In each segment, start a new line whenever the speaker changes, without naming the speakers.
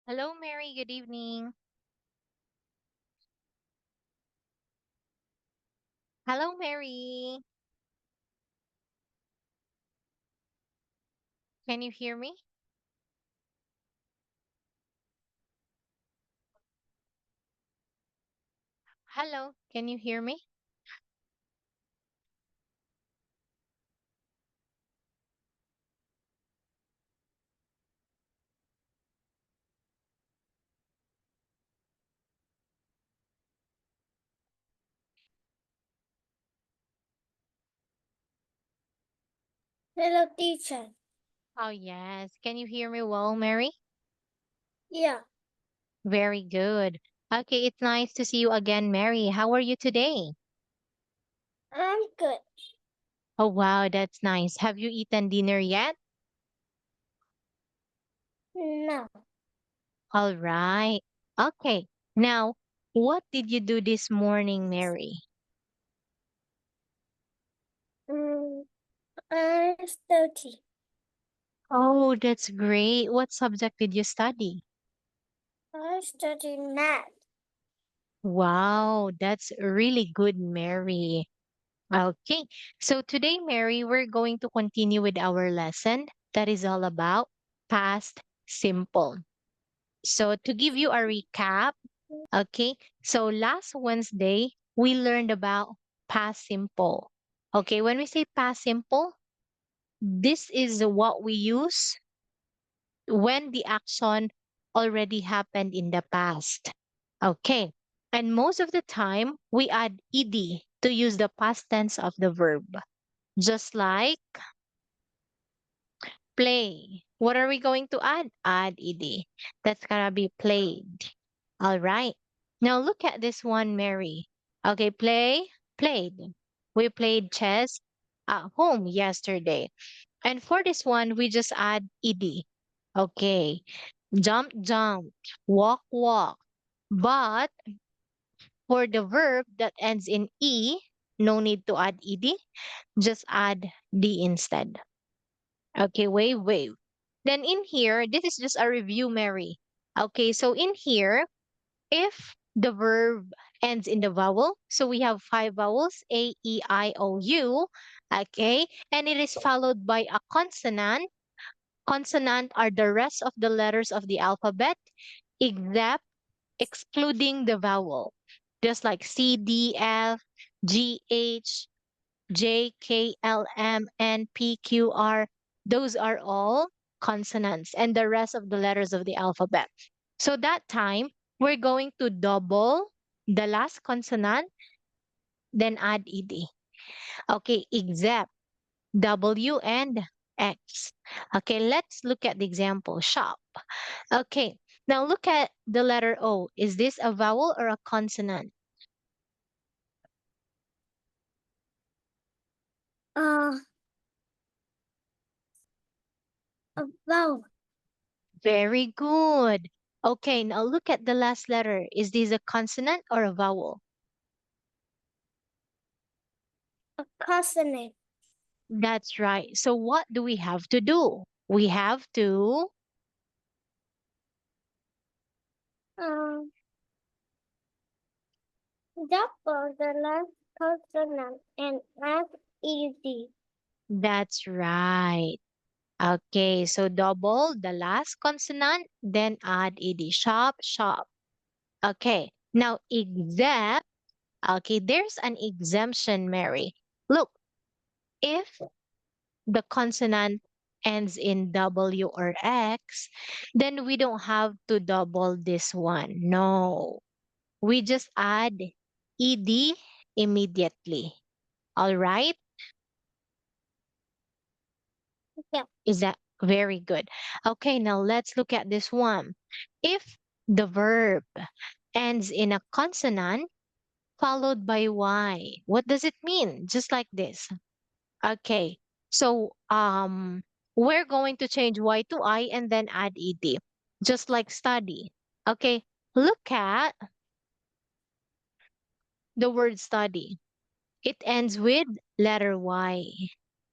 Hello, Mary. Good evening. Hello, Mary. Can you hear me? Hello, can you hear me?
Hello, teacher.
Oh, yes. Can you hear me well, Mary?
Yeah,
Very good. Okay, it's nice to see you again, Mary. How are you today?
I'm good.
Oh, wow, that's nice. Have you eaten dinner yet?
No,
All right. Okay. Now, what did you do this morning, Mary?
mm, I'm study.
Oh, that's great. What subject did you study?
I study math.
Wow, that's really good, Mary. Okay, so today, Mary, we're going to continue with our lesson that is all about past simple. So, to give you a recap, okay, so last Wednesday, we learned about past simple. Okay, when we say past simple, this is what we use when the action already happened in the past. Okay, and most of the time, we add ed to use the past tense of the verb. Just like play. What are we going to add? Add ed. That's gonna be played. All right. Now look at this one, Mary. Okay, play, played. We played chess at home yesterday. And for this one, we just add ed. Okay. Jump, jump. Walk, walk. But for the verb that ends in e, no need to add ed. Just add d instead. Okay, wave, wave. Then in here, this is just a review, Mary. Okay, so in here, if the verb ends in the vowel, so we have five vowels, A, E, I, O, U, okay, and it is followed by a consonant. Consonant are the rest of the letters of the alphabet, except excluding the vowel. Just like C, D, F, G, H, J, K, L, M, N, P, Q, R, those are all consonants and the rest of the letters of the alphabet. So that time, we're going to double the last consonant, then add ed. Okay, except W and X. Okay, let's look at the example. Shop. Okay, now look at the letter O. Is this a vowel or a consonant?
Uh, wow.
Very good. Okay, now look at the last letter. Is this a consonant or a vowel?
A consonant.
That's right. So what do we have to do? We have to,
Um, double the last consonant and add ed.
that's right. Okay, so double the last consonant, then add ed. Shop, shop. Okay, now except, okay, there's an exemption, Mary. Look, if the consonant ends in W or X, then we don't have to double this one. No, we just add ed immediately. All right?
Yeah.
Is that very good? Okay, now let's look at this one. If the verb ends in a consonant followed by Y, what does it mean? Just like this. Okay. So we're going to change Y to I and then add ed. Just like study. Okay. Look at the word study. It ends with letter Y.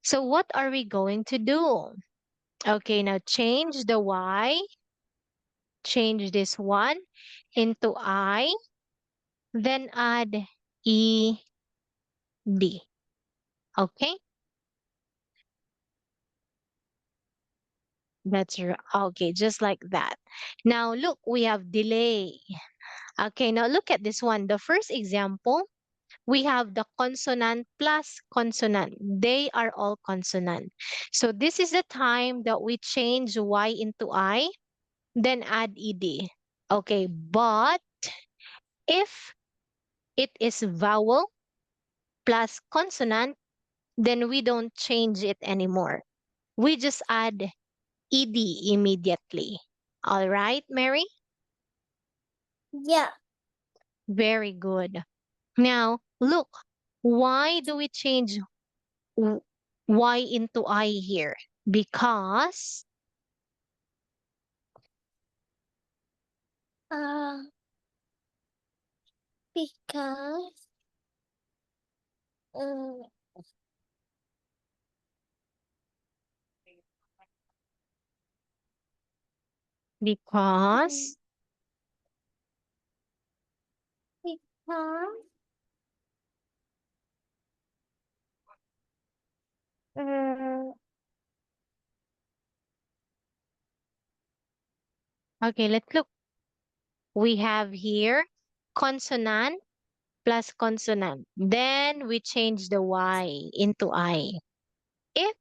So what are we going to do? Okay, now change the Y change this one into I, then add ED. Okay? Okay, just like that. Now look, we have delay. Okay, now look at this one. The first example, we have the consonant plus consonant. They are all consonant. So this is the time that we change Y into I, then add ED. Okay, but if it is vowel plus consonant, then we don't change it anymore. We just add ED immediately. All right, Mary?
Yeah.
Very good. Now, look, why do we change w- Y into I here? Because
Uh, because uh,
because
because uh,
okay, let's look. We have here consonant plus consonant. Then we change the Y into I. If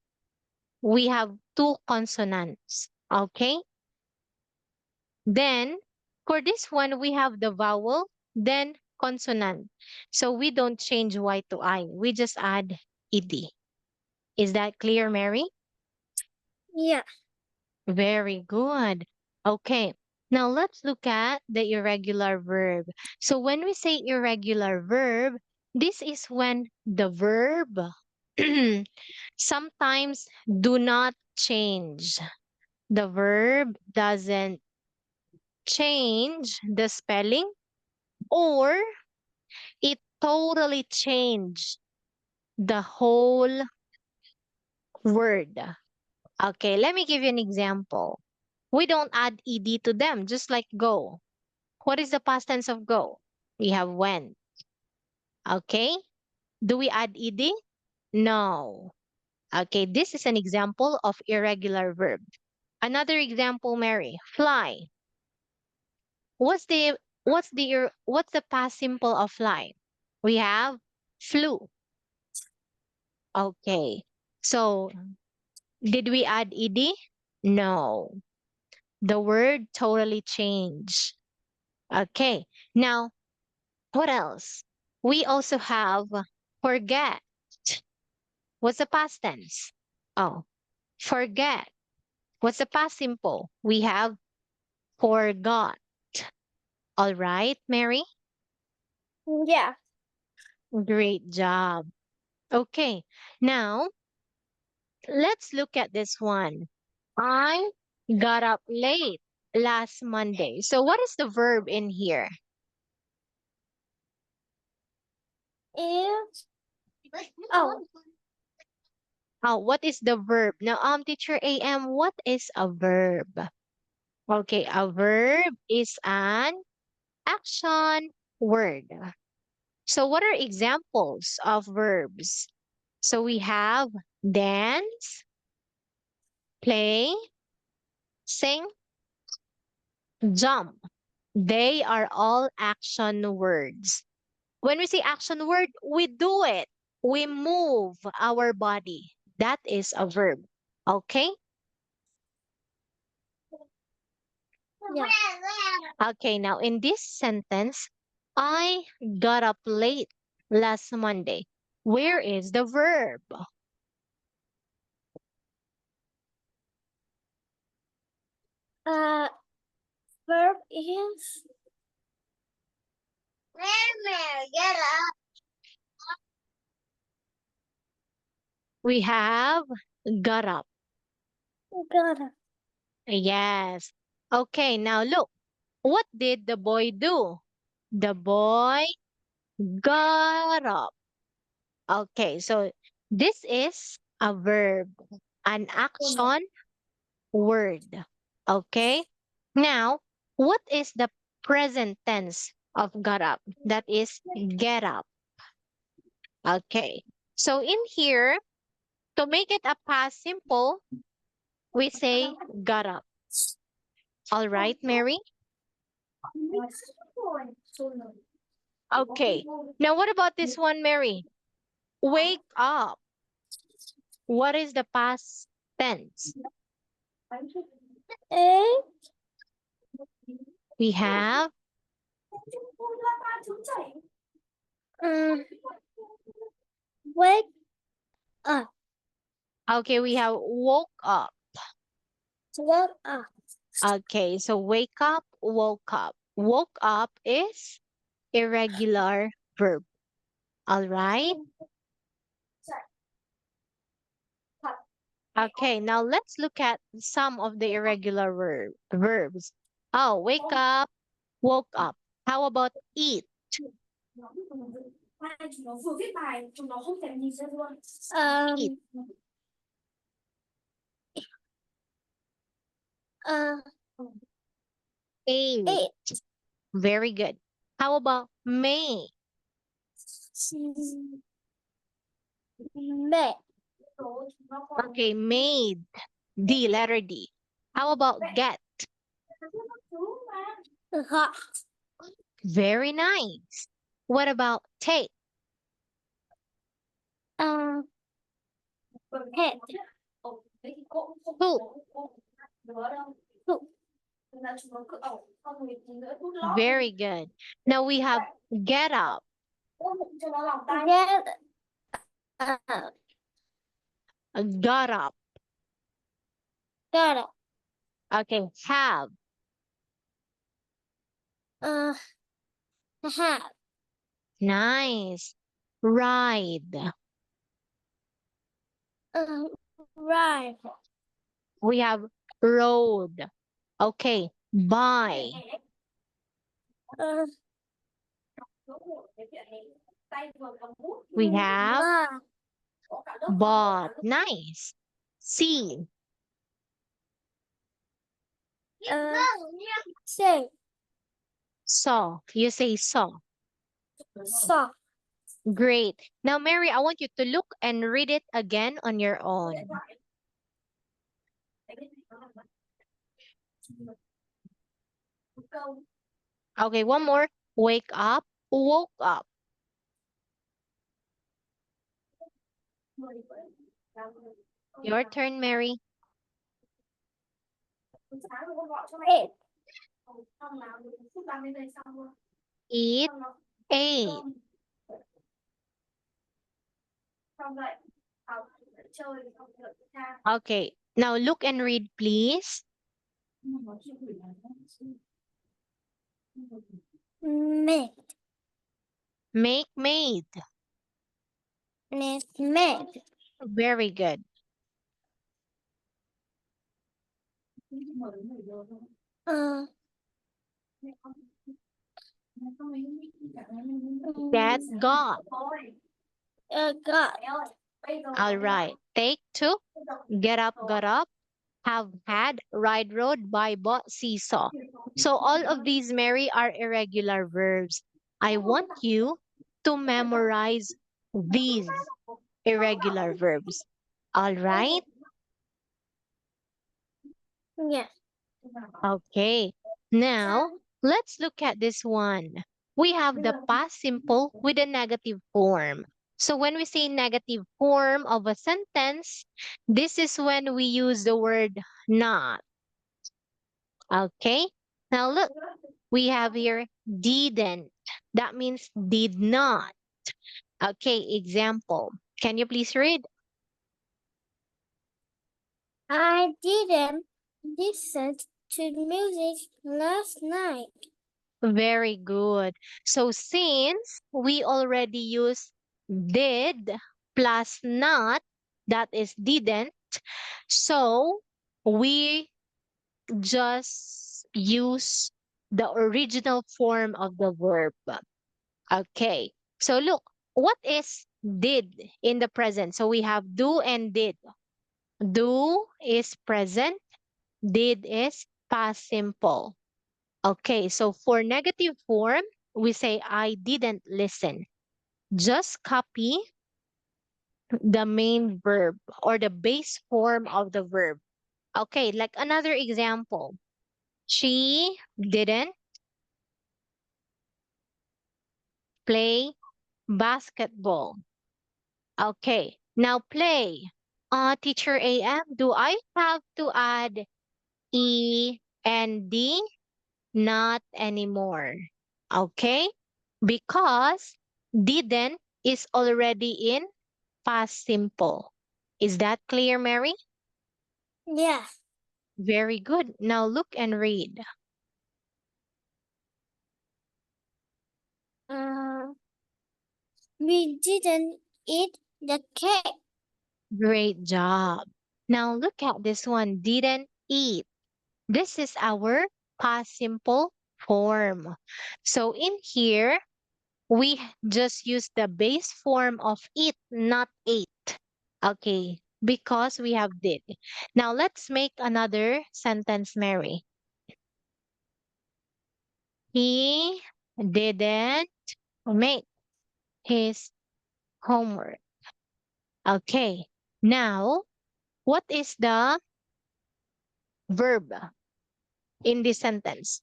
we have two consonants, okay? Then for this one, we have the vowel, then consonant. So we don't change Y to I. We just add ED. Is that clear, Mary?
yeah.
Very good. Okay. Now let's look at the irregular verb. So when we say irregular verb, this is when the verb sometimes do not change. The verb doesn't change the spelling, or it totally changed the whole word. Okay, let me give you an example. We don't add ed to them, just like go. What is the past tense of go? We have went. Okay, do we add ed? No. Okay, this is an example of irregular verb. Another example, Mary, fly. What's the past simple of fly? We have flew. Okay. So, did we add ed? No. The word totally changed. Okay. Now, what else? We also have forget. What's the past tense? Oh, forget. What's the past simple? We have forgot. All right, Mary?
Yeah.
Great job. Okay. Now, let's look at this one. I got up late last Monday. So what is the verb in here?
If oh
Oh, what is the verb? Now, teacher AM, what is a verb? Okay, a verb is an action word. So what are examples of verbs? So we have dance, play, sing, jump. They are all action words. When we say action word, we do it. We move our body. That is a verb. Okay?
yeah.
Okay, now in this sentence, I got up late last Monday. Where is the verb?
Uh, verb is get up.
We have got up.
Gotta.
Yes. Okay, now look. What did the boy do? The boy got up. Okay, so this is a verb, an action word. Okay? Now, What is the present tense of got up? That is get up. Okay. So in here, to make it a past simple, we say got up. All right, Mary? Okay. Now, what about this one, Mary? Wake up. What is the past tense?
A
We have,
wake up.
okay, we have woke up.
Woke up.
Okay, so wake up, woke up. Woke up is irregular verb. All right? Okay, now let's look at some of the irregular verbs. Oh, wake up, woke up. How about eat? Eat. Ate.
Eight.
Very good. How about may?
Make.
Okay, made. D, letter D. How about get?
Hot.
Very nice. What about take?
Head.
Poop. Very good. Now we have get up.
Get up.
Got up.
Got up.
Okay, have.
Have.
Nice. Ride.
Ride.
We have road. Okay, buy. We have bought. Nice. See.
Say.
Saw. You say saw.
Saw.
Great. Now, Mary, I want you to look and read it again on your own. Okay, one more. Wake up, woke up. Your turn, Mary.
Eight.
Eat, ate. Okay, now look and read, please.
Make.
Make, made.
Made.
Very good. Get, got.
Got.
All right. Take two. Get up, got up. Have had, ride, rode, buy, bought, seesaw. So all of these, Mary, are irregular verbs. I want you to memorize these irregular verbs. All right?
Yeah.
Okay. Now, let's look at this one. We have the past simple with a negative form. So when we say negative form of a sentence, this is when we use the word not. Okay? Now look, we have here didn't. That means did not. Okay, example. Can you please read?
I didn't listen to music last night.
Very good. So since we already use did plus not, that is didn't, so we just use the original form of the verb. Okay. So look, what is did in the present? So we have do and did. Do is present, did is past simple. Okay, so for negative form, we say I didn't listen. Just copy the main verb or the base form of the verb. Okay, like another example. She didn't play basketball. Okay, now play. Teacher AM, do I have to add E and D? Not anymore. Okay, because didn't is already in past simple. Is that clear, Mary?
Yeah.
Very good. Now look and read.
Uh, we didn't eat the cake.
Great job. Now look at this one. Didn't eat. This is our past simple form. So in here, we just use the base form of eat, not ate. Okay, because we have did. Now let's make another sentence, Mary. He didn't make his homework. Okay, now what is the verb in this sentence?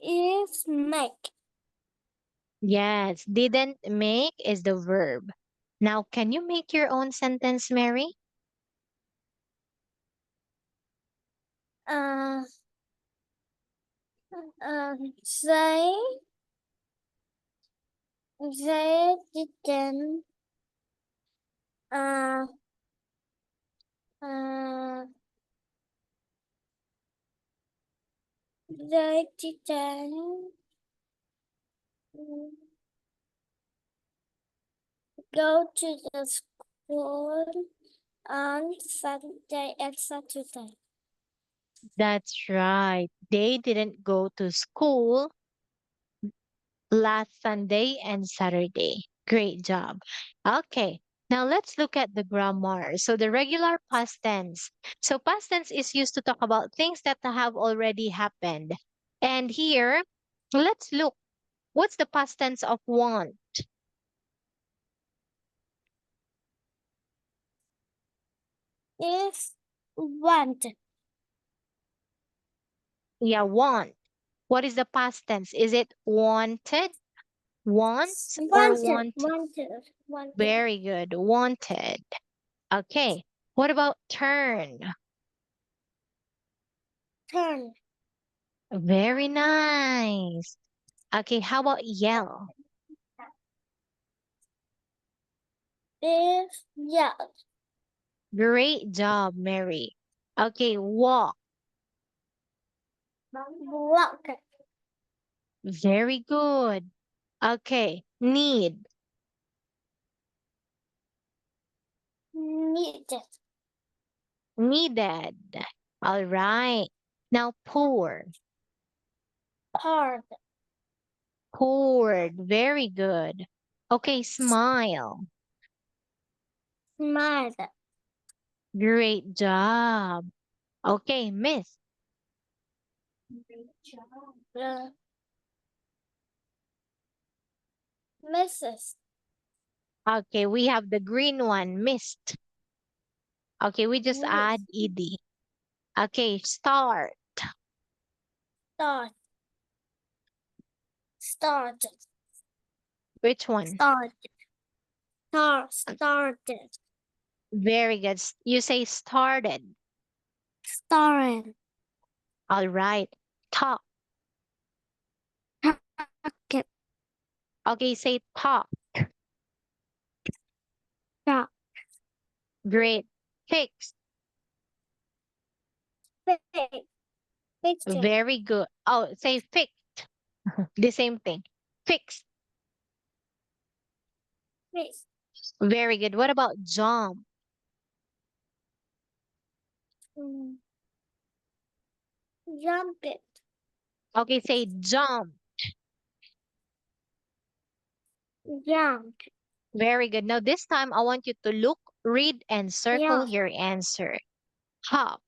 Is make.
Yes, didn't make is the verb. Now, can you make your own sentence, Mary?
Uh, they didn't. Uh, uh, they didn't go to the school on Sunday and Saturday.
That's right. They didn't go to school last Sunday and Saturday. Great job. Okay. Now let's look at the grammar. So the regular past tense. So past tense is used to talk about things that have already happened. And here, let's look. What's the past tense of want?
Is want.
Yeah, want. What is the past tense? Is it wanted, wants, or
Wanted.
want?
Wanted. Wanted.
Very good. Wanted. Okay. What about turn?
Turn.
Very nice. Okay. How about yell?
Is yelled.
Great job, Mary. Okay. Walk.
Walk.
Very good. Okay. Need.
Needed.
Needed. All right. Now pour.
Hard.
Poured. Very good. Okay. Smile.
Smiled.
Great job. Okay, miss.
Uh, Mrs.
Okay, we have the green one, missed. Okay, we just add
Miss.
ed. Okay, start.
Start. Start.
Which one?
Start. Started.
Very good. You say started.
Started.
All right. Talk.
Okay.
Okay, say talk.
Talk.
Great. Fix.
Fix. Fixed.
Very good. Oh, say fixed. The same thing. Fix.
Fix.
Very good. What about jump?
Mm. Jump it.
Okay, say jump.
Jump.
Very good. Now this time I want you to look, read, and circle
Yeah.
your answer. Hop.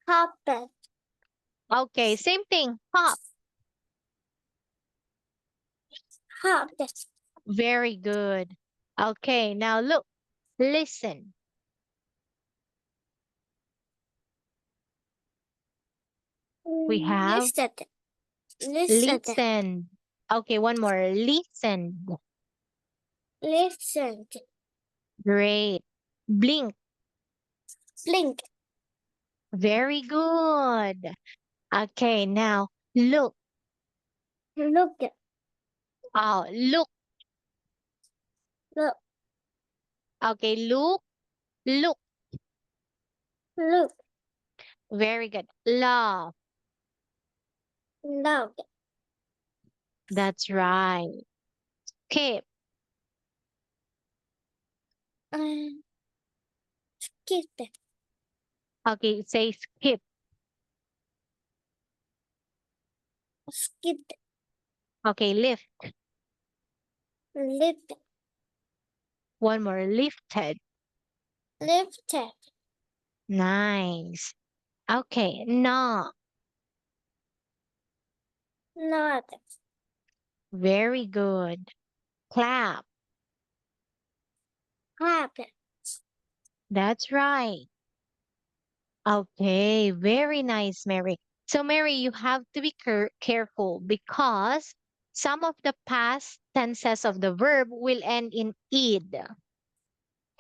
Carpet.
Okay, same thing. Hop.
Carpet.
Very good. Okay, now look, listen. We have
Listen. Listen.
listen. Okay, one more. Listen.
Listen.
Great. Blink.
Blink.
Very good. Okay, now look.
Look.
Oh, look.
Look.
Okay, look. Look.
Look.
Very good. Love.
Look.
That's right. Skip.
Skip.
Okay, say skip.
Skip.
Okay, lift.
Lift.
One more. Lifted.
Lifted.
Nice. Okay, knock.
Not.
Very good. Clap.
Clap.
That's right. Okay, very nice, Mary. So, Mary, you have to be careful because some of the past tenses of the verb will end in id.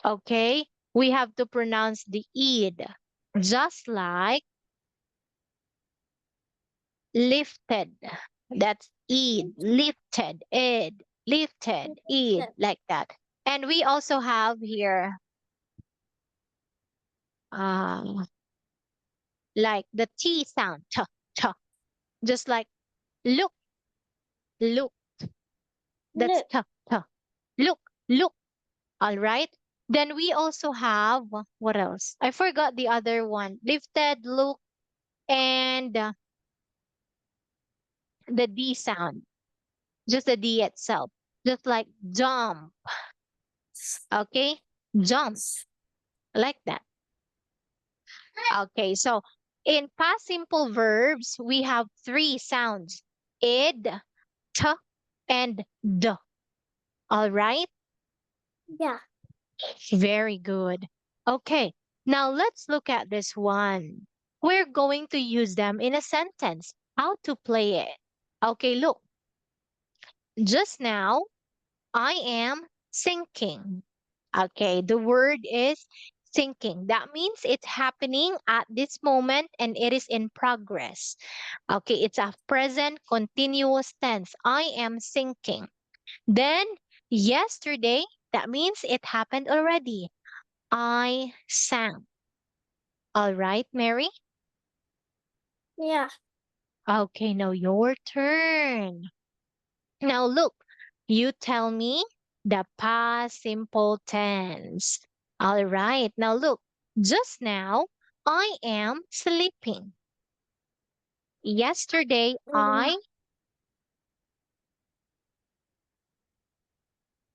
Okay, we have to pronounce the id, just like lifted. That's id, lifted, id, lifted, id, like that. And we also have here, uh, like the T sound, ch, just like look, look. That's
Look.
t. Look, look. All right. Then we also have what else? I forgot the other one. Lifted, look, and the D sound. Just the D itself. Just like jump. Okay? Jump. Like that. Okay. So in past simple verbs, we have three sounds. Id, t, and d. All right?
Yeah.
Very good. Okay, now let's look at this one. We're going to use them in a sentence. How to play it? Okay, look. Just now, I am sinking. Okay, the word is sinking. That means it's happening at this moment and it is in progress. Okay, it's a present continuous tense. I am sinking. Then, yesterday, that means it happened already. I sang. All right, Mary?
Yeah.
Okay, now your turn. Now look, you tell me the past simple tense. All right, now look, just now I am sleeping. Yesterday
Mm,
I,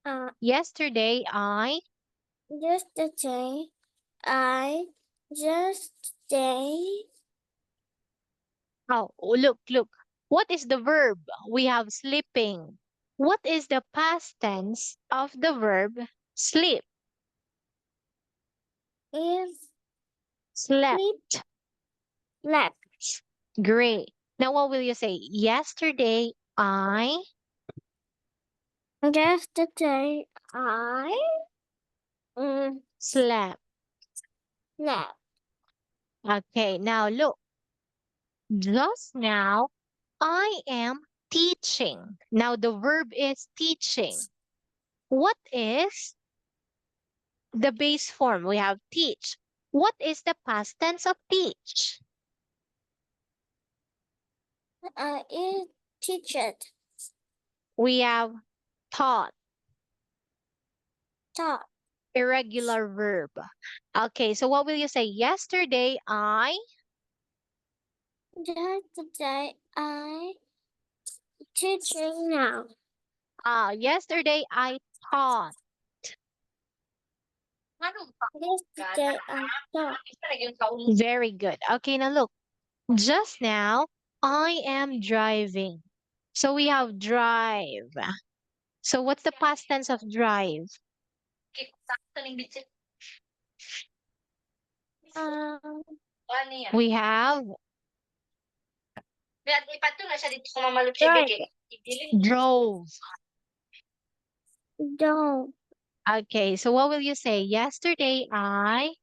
Uh,
yesterday I,
yesterday, I just day.
oh, look. What is the verb? We have sleeping. What is the past tense of the verb sleep?
Is
Slept.
sleep left.
Great. Now, what will you say? Yesterday, I.
Yesterday, I
Slept.
left.
Okay, now look. Just now, I am teaching. Now, the verb is teaching. What is the base form? We have teach. What is the past tense of teach?
I is teacher.
We have taught,
Taught.
irregular verb. Okay, so what will you say? Yesterday, I.
Yesterday, I teaching now.
Yesterday, I taught.
Yesterday I talked.
Very good. Okay, now look. Just now, I am driving. So we have drive. So what's the past tense of drive?
Um,
We have
drive.
drove.
Don't.
Okay, so what will you say? Yesterday, I.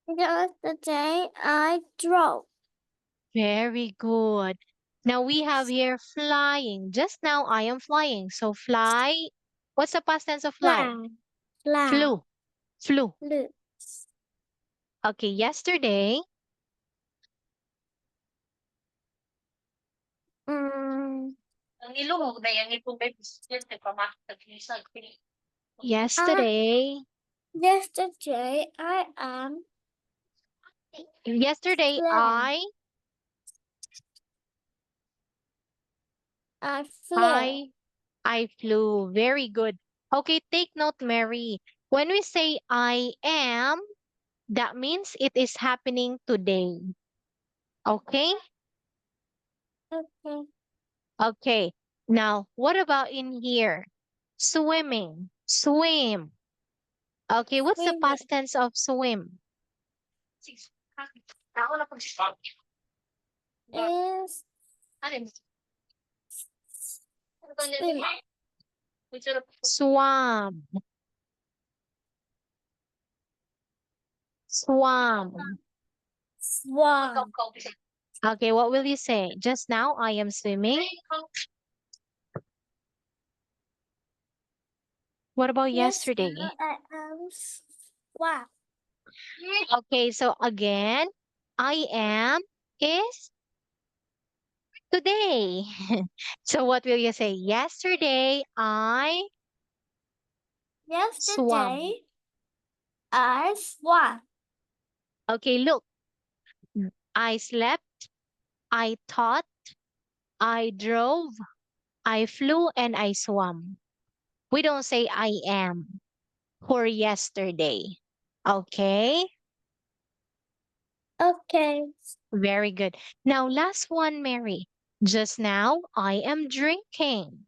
Yesterday I drove.
Very good. Now we have here flying. Just now, I am flying. So fly. What's the past tense of fly?
Fly. Fly.
Flew. Flew.
Blue.
Okay, yesterday,
Um,
yesterday,
yesterday I am
yesterday,
fly. I flew.
I I flew. Very good. Okay, take note, Mary. When we say I am, that means it is happening today. Okay?
Okay.
Okay. Now, what about in here? Swimming. Swim. Okay, what's the
Swimming.
past tense of swim?
Is swim.
Swam. Swam.
Swan.
Okay, what will you say? Just now, I am swimming. What about
Yes,
yesterday?
now I am swan.
Okay, so again, I am is today. So what will you say? Yesterday, I swam.
Yesterday I swan.
Okay, look. I slept, I taught, I drove, I flew, and I swam. We don't say I am for yesterday. Okay,
Okay.
very good. Now, last one, Mary. Just now, I am drinking.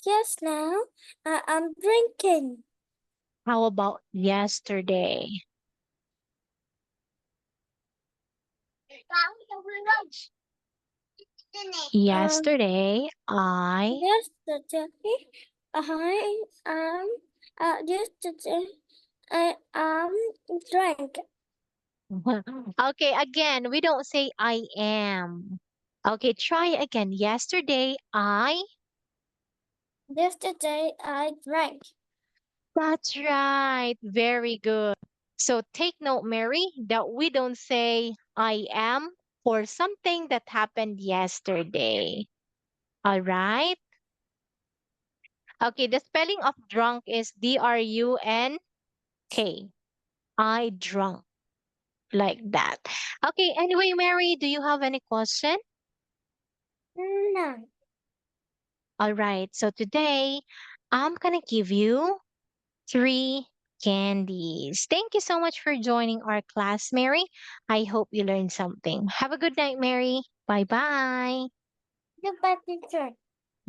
Yes, now I am drinking.
How about yesterday? Yesterday, I.
Yesterday I am yesterday I drank.
Okay, again, we don't say I am. Okay, try again. Yesterday, I.
Yesterday I drank.
That's right. Very good. So take note, Mary, that we don't say I am for something that happened yesterday. All right. Okay, the spelling of drunk is Drunk. I drunk like that. Okay, anyway, Mary, do you have any question?
No.
All right. So today, I'm going to give you three candies. Thank you so much for joining our class, Mary. I hope you learned something. Have a good night, Mary. Bye bye.
Goodbye, teacher.